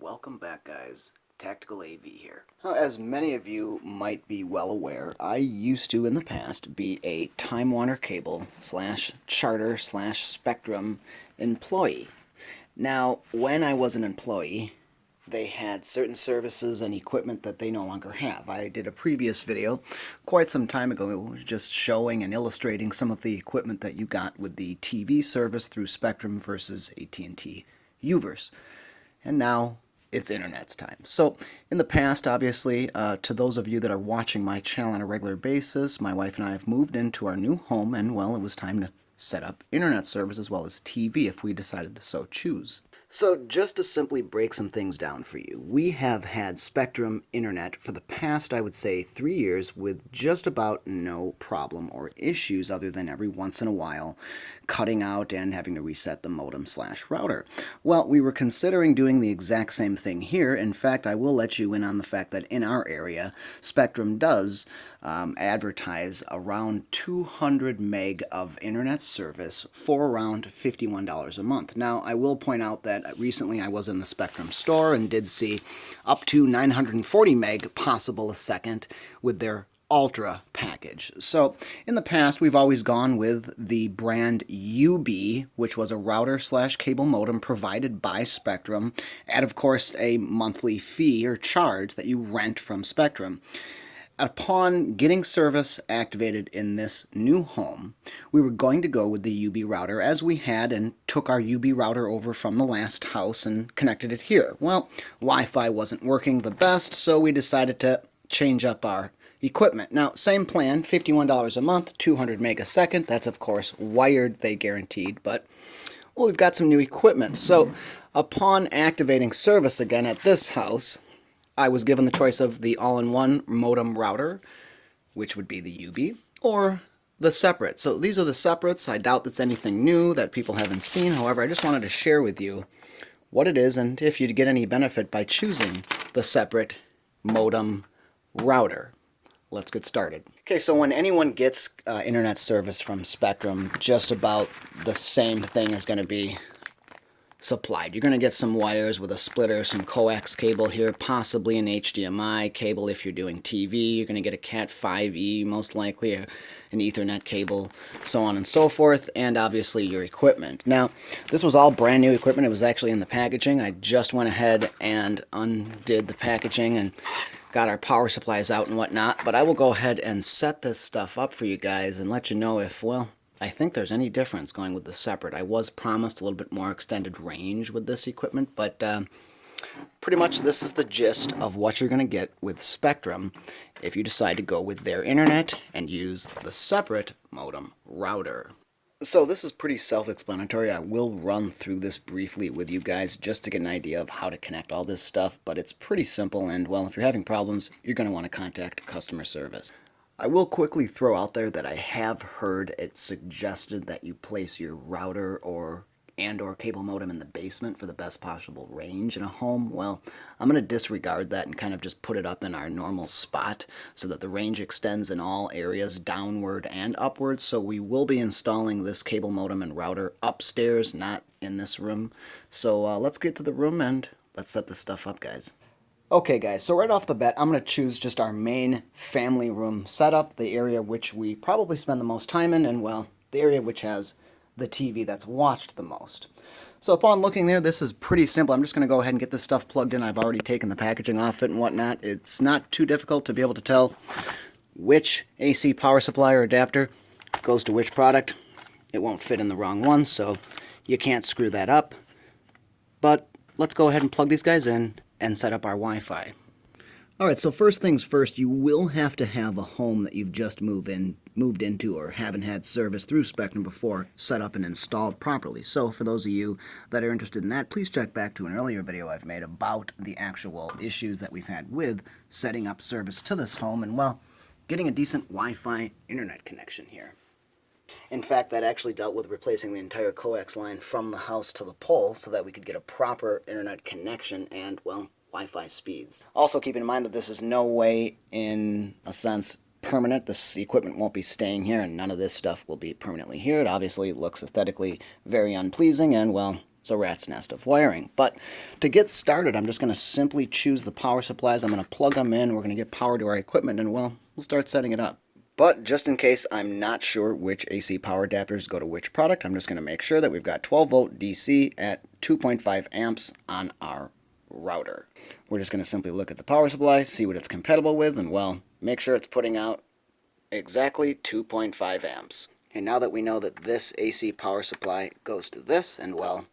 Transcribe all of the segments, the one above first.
Welcome back, guys. Tactical AV here. Now, as many of you might be well aware, I used to in the past be a Time Warner Cable / Charter / Spectrum employee. Now, when I was an employee, they had certain services and equipment that they no longer have. I did a previous video quite some time ago just showing and illustrating some of the equipment that you got with the TV service through Spectrum versus AT&T Uverse. And now it's internet's time. So in the past, obviously, to those of you that are watching my channel on a regular basis, my wife and I have moved into our new home, and well, it was time to set up internet service as well as TV if we decided to so choose. So just to simply break some things down for you, we have had Spectrum Internet for the past, I would say, 3 years with just about no problem or issues other than every once in a while cutting out and having to reset the modem / router. Well, we were considering doing the exact same thing here. In fact, I will let you in on the fact that in our area, Spectrum does advertise around 200 meg of internet service for around $51 a month. Now, I will point out that recently I was in the Spectrum store and did see up to 940 meg possible a second with their Ultra package. So in the past, we've always gone with the brand UB, which was a router / cable modem provided by Spectrum at, of course, a monthly fee or charge that you rent from Spectrum. Upon getting service activated in this new home, we were going to go with the UB router as we had and took our UB router over from the last house and connected it here. Well, Wi-Fi wasn't working the best, so we decided to change up our equipment. Now, same plan, $51 a month, 200 meg a second. That's, of course, wired, they guaranteed, but well, we've got some new equipment. So upon activating service again at this house, I was given the choice of the all-in-one modem router, which would be the UB, or the separate. So these are the separates. I doubt that's anything new that people haven't seen. However, I just wanted to share with you what it is and if you'd get any benefit by choosing the separate modem router. Let's get started. Okay, so when anyone gets internet service from Spectrum, just about the same thing is going to be supplied. You're going to get some wires with a splitter, some coax cable here, possibly an HDMI cable if you're doing TV. You're going to get a Cat 5e, most likely, an Ethernet cable, so on and so forth, and obviously your equipment. Now, this was all brand new equipment. It was actually in the packaging. I just went ahead and undid the packaging and got our power supplies out and whatnot, but I will go ahead and set this stuff up for you guys and let you know if, well, I think there's any difference going with the separate. I was promised a little bit more extended range with this equipment, but pretty much this is the gist of what you're going to get with Spectrum if you decide to go with their internet and use the separate modem router. So this is pretty self-explanatory. I will run through this briefly with you guys just to get an idea of how to connect all this stuff, but it's pretty simple, and well, if you're having problems, you're going to want to contact customer service. I will quickly throw out there that I have heard it suggested that you place your router or cable modem in the basement for the best possible range in a home. Well, I'm going to disregard that and kind of just put it up in our normal spot so that the range extends in all areas downward and upward. So we will be installing this cable modem and router upstairs, not in this room. So let's get to the room and let's set this stuff up, guys. Okay guys, so right off the bat, I'm going to choose just our main family room setup, the area which we probably spend the most time in, and well, the area which has the TV that's watched the most. So upon looking there, this is pretty simple. I'm just going to go ahead and get this stuff plugged in. I've already taken the packaging off it and whatnot. It's not too difficult to be able to tell which AC power supply or adapter goes to which product. It won't fit in the wrong one, so you can't screw that up. But let's go ahead and plug these guys in and set up our Wi-Fi. Alright, so first things first, you will have to have a home that you've just moved into or haven't had service through Spectrum before set up and installed properly. So for those of you that are interested in that, please check back to an earlier video I've made about the actual issues that we've had with setting up service to this home and, well, getting a decent Wi-Fi internet connection here. In fact, that actually dealt with replacing the entire coax line from the house to the pole so that we could get a proper internet connection and, well, Wi-Fi speeds. Also keep in mind that this is no way, in a sense, permanent. This equipment won't be staying here and none of this stuff will be permanently here. It obviously looks aesthetically very unpleasing and, well, It's a rat's nest of wiring. But to get started, I'm just going to simply choose the power supplies. I'm going to plug them in. We're going to get power to our equipment, and well, we'll start setting it up. But just in case I'm not sure which AC power adapters go to which product, I'm just going to make sure that we've got 12 volt DC at 2.5 amps on our router. We're just going to simply look at the power supply, see what it's compatible with, and well, make sure it's putting out exactly 2.5 amps. And now that we know that this AC power supply goes to this, and well,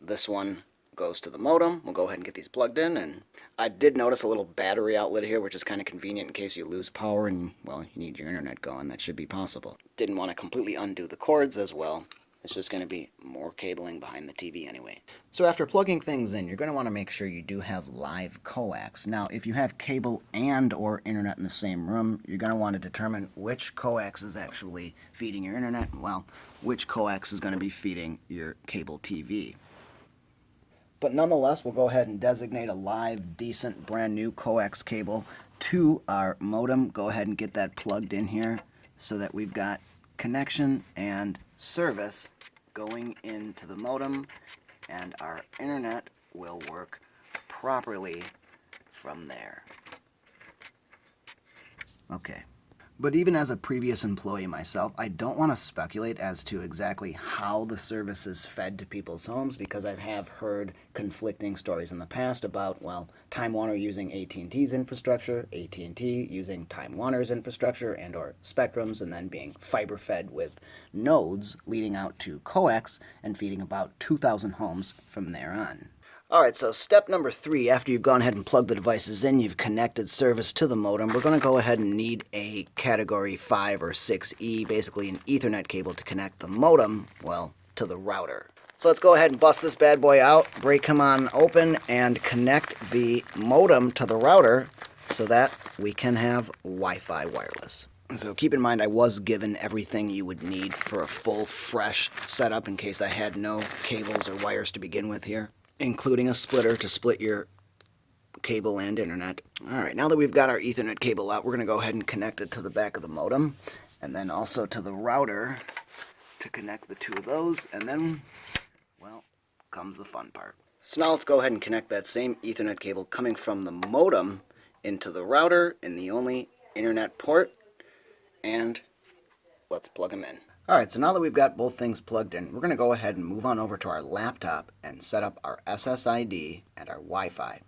this one goes to the modem, we'll go ahead and get these plugged in. And I did notice a little battery outlet here, which is kind of convenient in case you lose power and, well, you need your internet going. That should be possible. Didn't want to completely undo the cords as well. It's just going to be more cabling behind the TV anyway. So after plugging things in, you're going to want to make sure you do have live coax. Now, if you have cable and or internet in the same room, you're going to want to determine which coax is actually feeding your internet, and, well, which coax is going to be feeding your cable TV. But nonetheless, we'll go ahead and designate a live, decent, brand new coax cable to our modem. Go ahead and get that plugged in here so that we've got connection and service going into the modem, and our internet will work properly from there. Okay. But even as a previous employee myself, I don't want to speculate as to exactly how the service is fed to people's homes, because I have heard conflicting stories in the past about, well, Time Warner using AT&T's infrastructure, AT&T using Time Warner's infrastructure and or Spectrum's, and then being fiber fed with nodes leading out to coax and feeding about 2,000 homes from there on. Alright, so step number 3, after you've gone ahead and plugged the devices in, you've connected service to the modem, we're going to go ahead and need a category 5 or 6E, basically an Ethernet cable to connect the modem, well, to the router. So let's go ahead and bust this bad boy out, break him on open, and connect the modem to the router so that we can have Wi-Fi wireless. So keep in mind, I was given everything you would need for a full, fresh setup in case I had no cables or wires to begin with here, including a splitter to split your cable and internet. Alright, now that we've got our Ethernet cable out, we're going to go ahead and connect it to the back of the modem, and then also to the router to connect the two of those, and then, well, comes the fun part. So now let's go ahead and connect that same Ethernet cable coming from the modem into the router in the only internet port, and let's plug them in. Alright, so now that we've got both things plugged in, we're going to go ahead and move on over to our laptop and set up our SSID and our Wi-Fi.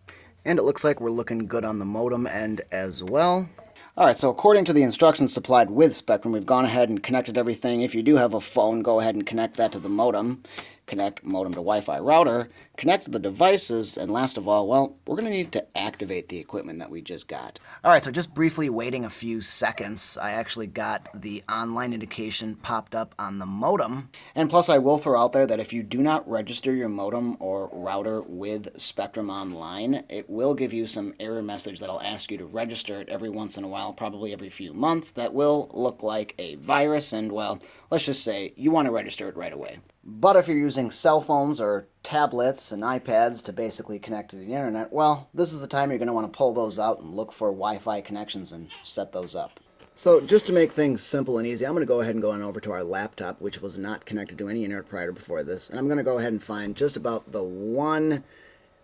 And it looks like we're looking good on the modem end as well. Alright, so according to the instructions supplied with Spectrum, we've gone ahead and connected everything. If you do have a phone, go ahead and connect that to the modem. Connect modem to Wi-Fi router, connect the devices, and last of all, well, we're going to need to activate the equipment that we just got. Alright, so just briefly waiting a few seconds, I actually got the online indication popped up on the modem. And plus I will throw out there that if you do not register your modem or router with Spectrum Online, it will give you some error message that'll ask you to register it every once in a while, probably every few months. That will look like a virus, and well, let's just say you want to register it right away. But if you're using cell phones or tablets and iPads to basically connect to the internet, well, this is the time you're going to want to pull those out and look for Wi-Fi connections and set those up. So just to make things simple and easy, I'm going to go ahead and go on over to our laptop, which was not connected to any internet prior to before this, and I'm going to go ahead and find just about the one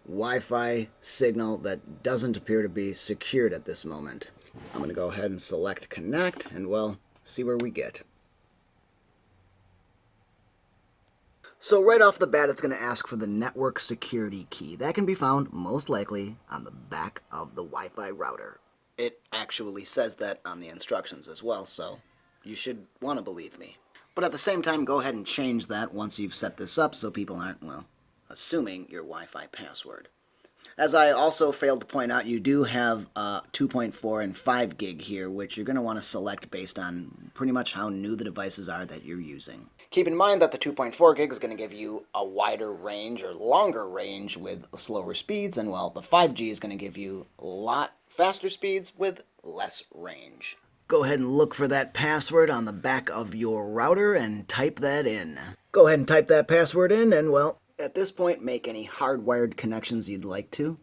Wi-Fi signal that doesn't appear to be secured at this moment. I'm going to go ahead and select connect, and well, see where we get. So right off the bat, it's going to ask for the network security key. That can be found most likely on the back of the Wi-Fi router. It actually says that on the instructions as well, so you should want to believe me. But at the same time, go ahead and change that once you've set this up so people aren't, well, assuming your Wi-Fi password. As I also failed to point out, you do have 2.4 and 5 gig here, which you're going to want to select based on pretty much how new the devices are that you're using. Keep in mind that the 2.4 gig is going to give you a wider range or longer range with slower speeds, and well, the 5G is going to give you a lot faster speeds with less range. Go ahead and look for that password on the back of your router and type that in. Go ahead and type that password in, and well, at this point, make any hardwired connections you'd like to,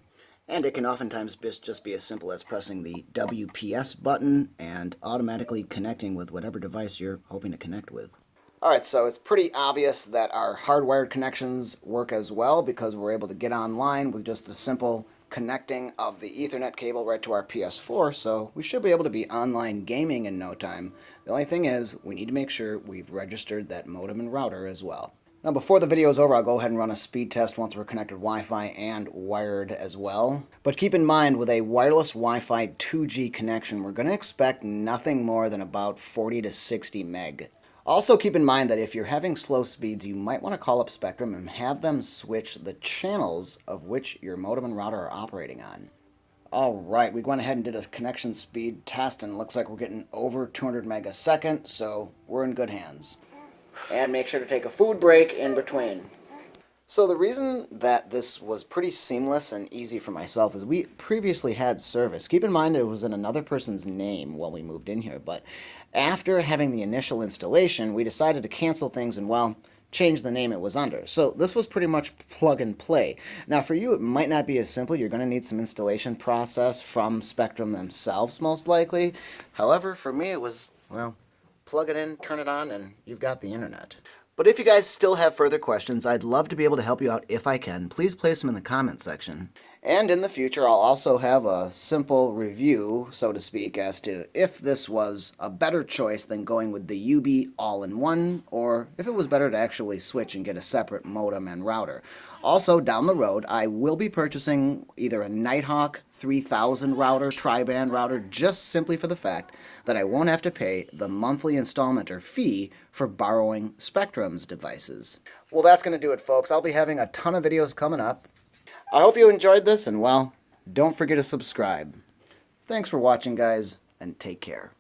and it can oftentimes just be as simple as pressing the WPS button and automatically connecting with whatever device you're hoping to connect with. Alright, so it's pretty obvious that our hardwired connections work as well because we're able to get online with just the simple connecting of the Ethernet cable right to our PS4, so we should be able to be online gaming in no time. The only thing is, we need to make sure we've registered that modem and router as well. Now before the video is over, I'll go ahead and run a speed test once we're connected Wi-Fi and wired as well. But keep in mind, with a wireless Wi-Fi 2G connection, we're going to expect nothing more than about 40 to 60 meg. Also keep in mind that if you're having slow speeds, you might want to call up Spectrum and have them switch the channels of which your modem and router are operating on. Alright, we went ahead and did a connection speed test and it looks like we're getting over 200 meg a second, so we're in good hands. And make sure to take a food break in between. So the reason that this was pretty seamless and easy for myself is we previously had service. Keep in mind it was in another person's name while we moved in here, but after having the initial installation, we decided to cancel things and, well, change the name it was under. So this was pretty much plug and play. Now for you, it might not be as simple. You're going to need some installation process from Spectrum themselves, most likely. However, for me, it was, well, plug it in, turn it on, and you've got the internet. But if you guys still have further questions, I'd love to be able to help you out if I can. Please place them in the comment section. And in the future, I'll also have a simple review, so to speak, as to if this was a better choice than going with the UB all-in-one, or if it was better to actually switch and get a separate modem and router. Also, down the road, I will be purchasing either a Nighthawk 3000 router, tri-band router, just simply for the fact that I won't have to pay the monthly installment or fee for borrowing Spectrum's devices. Well, that's going to do it, folks. I'll be having a ton of videos coming up. I hope you enjoyed this, and, well, don't forget to subscribe. Thanks for watching, guys, and take care.